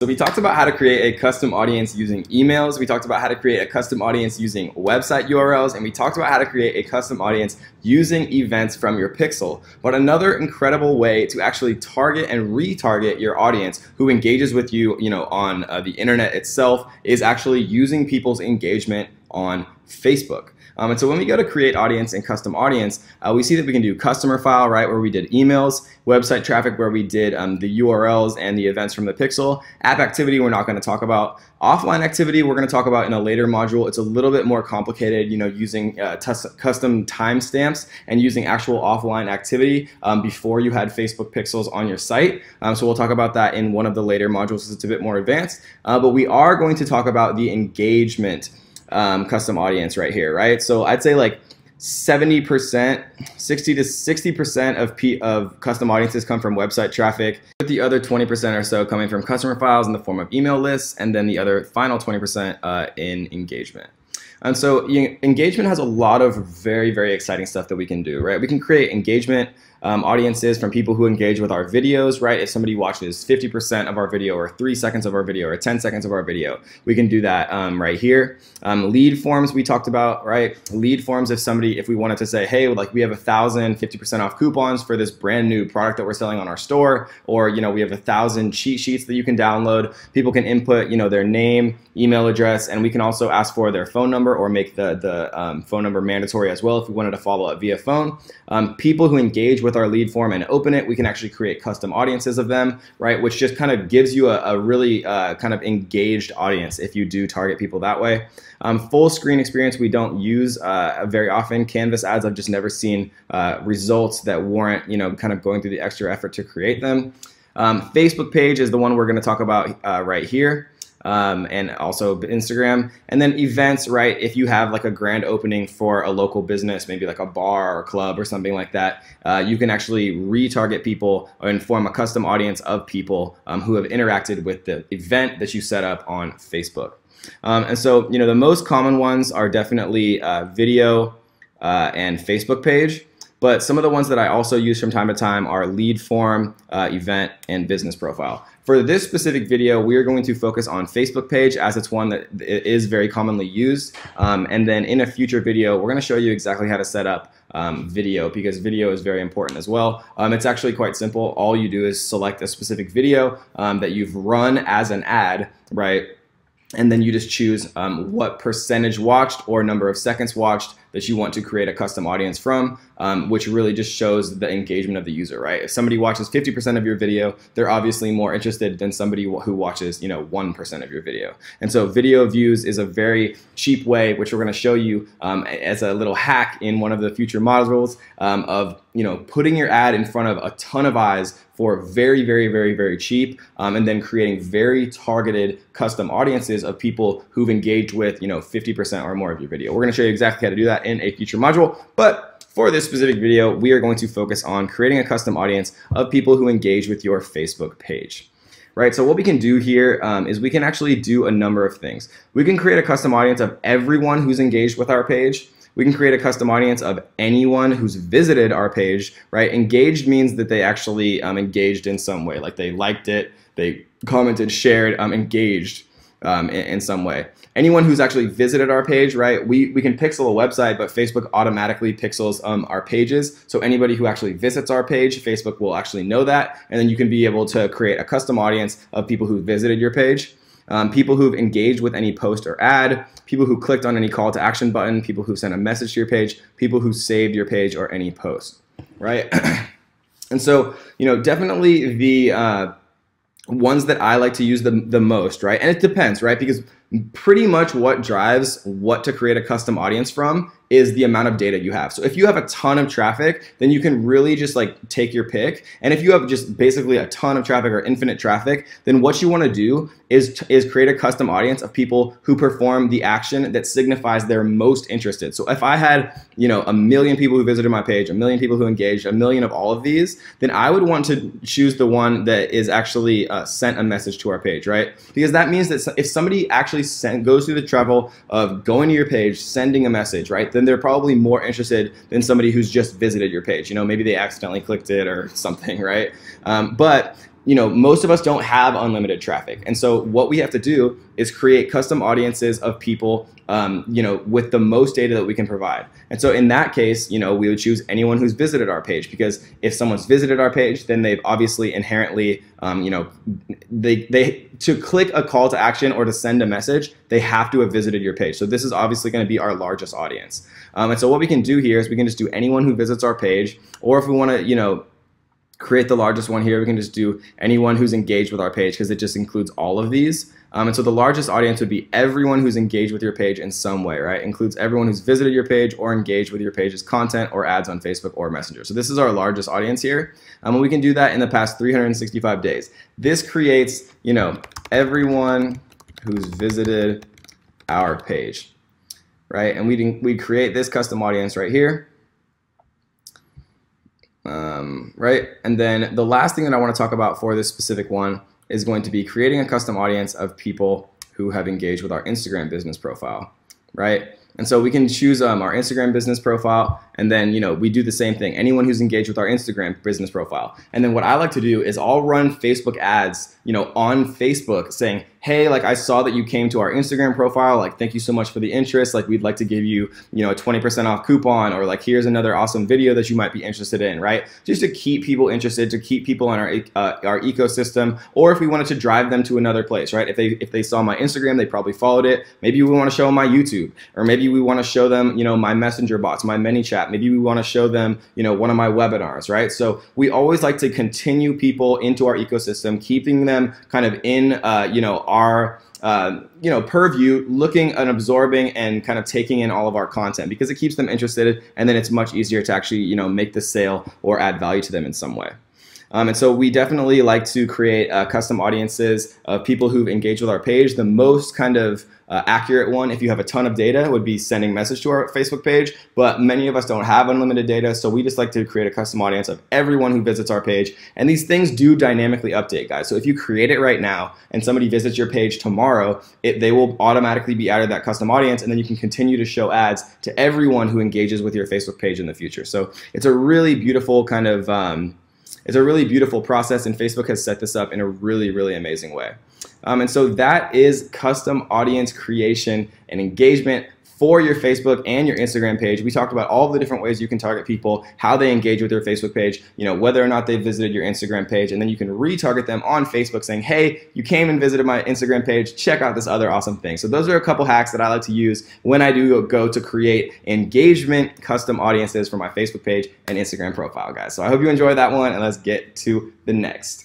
So we talked about how to create a custom audience using emails, we talked about how to create a custom audience using website URLs, and we talked about how to create a custom audience using events from your pixel. But another incredible way to actually target and retarget your audience who engages with you, on the internet itself is actually using people's engagement on Facebook. And so when we go to create audience and custom audience, we see that we can do customer file, right, where we did emails, website traffic where we did the URLs and the events from the pixel, app activity we're not going to talk about, offline activity we're going to talk about in a later module. It's a little bit more complicated, using custom timestamps and using actual offline activity before you had Facebook pixels on your site. So we'll talk about that in one of the later modules because it's a bit more advanced. But we are going to talk about the engagement custom audience right here, right? So I'd say like 70%, 60 to 60% of custom audiences come from website traffic, with the other 20% or so coming from customer files in the form of email lists, and then the other final 20% in engagement. And so engagement has a lot of very, very exciting stuff that we can do, right? We can create engagement audiences from people who engage with our videos, right? If somebody watches 50% of our video or 3 seconds of our video or 10 seconds of our video, we can do that right here. Lead forms we talked about, right? Lead forms if we wanted to say, hey, like we have 1,000 50% off coupons for this brand new product that we're selling on our store, or we have 1,000 cheat sheets that you can download. People can input their name, email address, and we can also ask for their phone number or make the phone number mandatory as well if we wanted to follow up via phone. People who engage with our lead form and open it, we can actually create custom audiences of them, right? Which just kind of gives you a really kind of engaged audience if you do target people that way. Full screen experience we don't use very often. Canvas ads, I've just never seen results that warrant kind of going through the extra effort to create them. Facebook page is the one we're going to talk about right here. And also Instagram, and then events, right? If you have like a grand opening for a local business, maybe like a bar or club or something like that, you can actually retarget people and form a custom audience of people who have interacted with the event that you set up on Facebook. And so, the most common ones are definitely video and Facebook page. But some of the ones that I also use from time to time are lead form, event, and business profile. For this specific video, we are going to focus on Facebook page as it's one that is very commonly used. And then in a future video, we're going to show you exactly how to set up video, because video is very important as well. It's actually quite simple. All you do is select a specific video that you've run as an ad, right? And then you just choose what percentage watched or number of seconds watched that you want to create a custom audience from, which really just shows the engagement of the user, right? If somebody watches 50% of your video, they're obviously more interested than somebody who watches 1% of your video. And so video views is a very cheap way, which we're going to show you as a little hack in one of the future modules of putting your ad in front of a ton of eyes for very, very, very, very cheap, and then creating very targeted custom audiences of people who've engaged with 50% or more of your video. We're going to show you exactly how to do that in a future module, but for this specific video, we are going to focus on creating a custom audience of people who engage with your Facebook page. Right, so what we can do here is we can actually do a number of things. We can create a custom audience of everyone who's engaged with our page. We can create a custom audience of anyone who's visited our page, right? Engaged means that they actually engaged in some way, like they liked it, they commented, shared, engaged in some way. Anyone who's actually visited our page, right? We can pixel a website, but Facebook automatically pixels our pages. So anybody who actually visits our page, Facebook will actually know that. And then you can be able to create a custom audience of people who visited your page. People who've engaged with any post or ad, people who clicked on any call to action button, people who sent a message to your page, people who saved your page or any post, right? And so, definitely the ones that I like to use the most, right? And it depends, right? Because pretty much what drives what to create a custom audience from is the amount of data you have. So if you have a ton of traffic, then you can really just like take your pick. And if you have just basically a ton of traffic or infinite traffic, then what you want to do is create a custom audience of people who perform the action that signifies they're most interested. So if I had, 1 million people who visited my page, 1 million people who engaged, 1 million of all of these, then I would want to choose the one that is actually sent a message to our page, right? Because that means that if somebody actually goes through the trouble of going to your page, sending a message, right, then they're probably more interested than somebody who's just visited your page. Maybe they accidentally clicked it or something, right? But most of us don't have unlimited traffic. And so what we have to do is create custom audiences of people, with the most data that we can provide. And so in that case, we would choose anyone who's visited our page, because if someone's visited our page, then they've obviously inherently, they to click a call to action or to send a message, they have to have visited your page. So this is obviously going to be our largest audience. And so what we can do here is we can just do anyone who visits our page, or if we want to, create the largest one here, we can just do anyone who's engaged with our page, because it just includes all of these. And so the largest audience would be everyone who's engaged with your page in some way, right? Includes everyone who's visited your page or engaged with your page's content or ads on Facebook or Messenger. So this is our largest audience here. And we can do that in the past 365 days. This creates, everyone who's visited our page, right? And we create this custom audience right here. Right? And then the last thing that I want to talk about for this specific one is going to be creating a custom audience of people who have engaged with our Instagram business profile, right? And so we can choose our Instagram business profile, and then we do the same thing. Anyone who's engaged with our Instagram business profile. And then what I like to do is I'll run Facebook ads, on Facebook saying, hey, like, I saw that you came to our Instagram profile. Like, thank you so much for the interest. Like, we'd like to give you, a 20% off coupon, or like, here's another awesome video that you might be interested in, right? Just to keep people interested, to keep people in our ecosystem, or if we wanted to drive them to another place, right? If they saw my Instagram, they probably followed it. Maybe we want to show them my YouTube, or maybe we want to show them, my Messenger bots, my ManyChat. Maybe we want to show them, one of my webinars, right? So we always like to continue people into our ecosystem, keeping them kind of in, our purview, looking and absorbing and kind of taking in all of our content, because it keeps them interested, and then it's much easier to actually make the sale or add value to them in some way. And so we definitely like to create custom audiences of people who've engaged with our page. The most kind of accurate one, if you have a ton of data, would be sending message to our Facebook page, but many of us don't have unlimited data, so we just like to create a custom audience of everyone who visits our page. And these things do dynamically update, guys. So if you create it right now and somebody visits your page tomorrow, they will automatically be added that custom audience, and then you can continue to show ads to everyone who engages with your Facebook page in the future. So it's a really beautiful kind of it's a really beautiful process, and Facebook has set this up in a really, really amazing way. And so that is custom audience creation and engagement for your Facebook and your Instagram page. We talked about all the different ways you can target people, how they engage with your Facebook page, whether or not they visited your Instagram page, and then you can retarget them on Facebook saying, hey, you came and visited my Instagram page, check out this other awesome thing. So those are a couple hacks that I like to use when I do go to create engagement custom audiences for my Facebook page and Instagram profile, guys. So I hope you enjoyed that one, and let's get to the next.